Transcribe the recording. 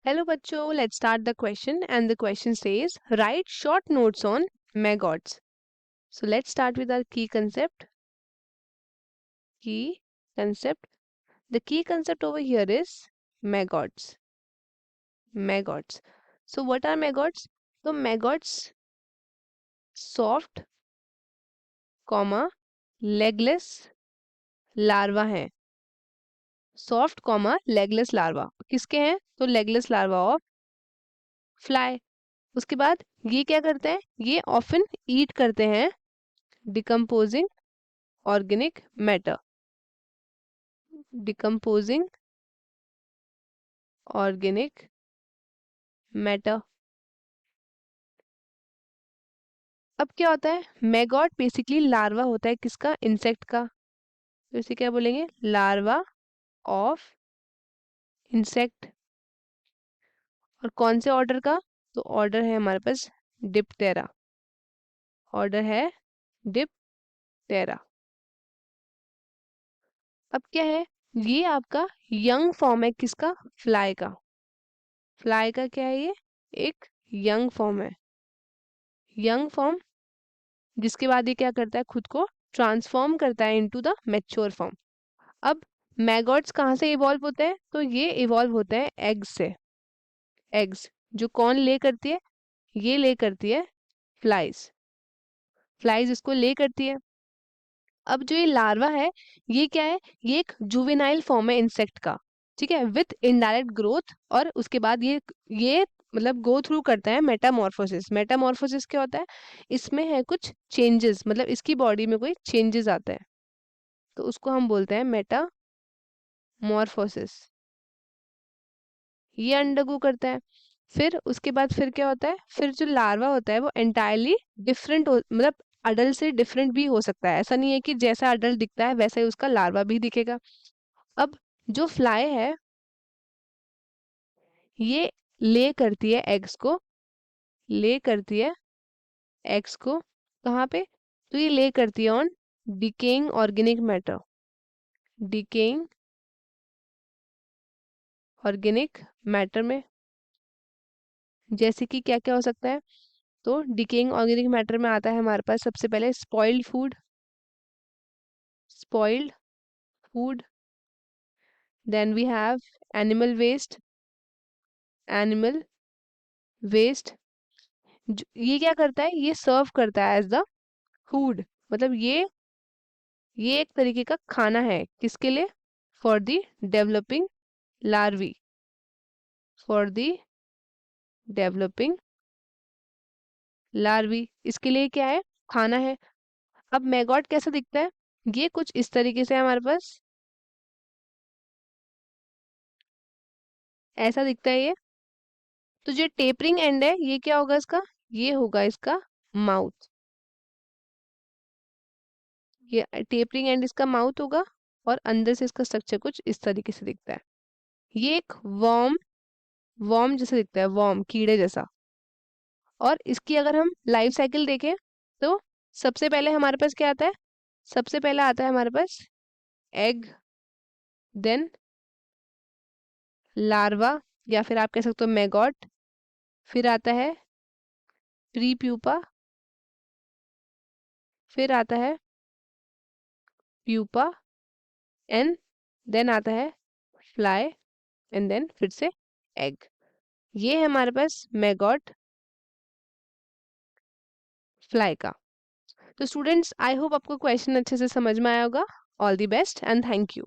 Hello बच्चों, let's start the question and the question says write short notes on maggots. So let's start with our key concept. Key concept. The key concept over here is maggots. Maggots. So what are maggots? So maggots soft, legless larva हैं. Soft legless larva किसके हैं? तो legless larva of fly. उसके बाद ये क्या करते हैं? ये ऑफन ईट करते हैं decomposing organic matter. Decomposing organic matter. अब क्या होता है? मैगॉट बेसिकली लार्वा होता है किसका? इंसेक्ट का. तो इसे क्या बोलेंगे? Larva of insect. और कौन से ऑर्डर का? तो ऑर्डर है हमारे पास डिप्टेरा. ऑर्डर है डिप्टेरा. अब क्या है? ये आपका यंग फॉर्म है किसका? फ्लाई का. फ्लाई का क्या है? ये एक यंग फॉर्म है. यंग फॉर्म जिसके बाद ये क्या करता है? खुद को ट्रांसफॉर्म करता है इनटू द मैच्योर फॉर्म. अब मैगॉट्स कहाँ से इवॉल्व होते हैं? तो ये इवॉल्व होते हैं एग्स से. एग्स जो कौन ले करती है? ये ले करती है फ्लाइज. फ्लाइज इसको ले करती है. अब जो ये लार्वा है ये क्या है? ये एक जुवेनाइल फॉर्म है इंसेक्ट का. ठीक है, विथ इनडायरेक्ट ग्रोथ. और उसके बाद ये मतलब गो थ्रू करता है मेटामॉर्फोसिस. मेटामॉर्फोसिस क्या होता है? इसमें है कुछ चेंजेस, मतलब इसकी बॉडी में कोई चेंजेस आता है तो उसको हम बोलते हैं मेटामॉर्फोसिस. ये अंडरगो करता है. फिर उसके बाद फिर क्या होता है? फिर जो लार्वा होता है वो एंटायरली डिफरेंट मतलब अडल्ट से डिफरेंट भी हो सकता है. ऐसा नहीं है कि जैसा अडल्ट दिखता है वैसा ही उसका लार्वा भी दिखेगा. अब जो फ्लाई है ये ले करती है एग्स को. ले करती है एग्स को कहाँ पे? तो ये ले करती है on decaying organic matter. Decaying organic matter में जैसे कि क्या क्या हो सकता है? तो डिकेइंग ऑर्गेनिक मैटर में आता है हमारे पास सबसे पहले spoiled food. Spoiled food. Then we have animal waste. Animal waste ये क्या करता है? ये सर्व करता है एज द फूड. मतलब ये एक तरीके का खाना है किसके लिए? For the developing larvae. For the developing larvae इसके लिए क्या है? खाना है. अब मैगॉट कैसा दिखता है? ये कुछ इस तरीके से हमारे पास ऐसा दिखता है ये. तो जो टेपरिंग एंड है ये क्या होगा इसका? ये होगा इसका माउथ. ये टेपरिंग एंड इसका माउथ होगा. और अंदर से इसका स्ट्रक्चर कुछ इस तरीके से दिखता है. ये एक वॉर्म वॉर्म जैसा दिखता है. वॉर्म कीड़े जैसा. और इसकी अगर हम लाइफ साइकिल देखें तो सबसे पहले हमारे पास क्या आता है? सबसे पहले आता है हमारे पास एग. देन लार्वा या फिर आप कह सकते हो मैगॉट. फिर आता है प्री प्यूपा. फिर आता है प्यूपा. एंड देन आता है फ्लाई. एंड देन फिर से एग. ये है हमारे पास मैगॉट फ्लाई का. तो स्टूडेंट्स आई होप आपको क्वेश्चन अच्छे से समझ में आया होगा. All the best and thank you.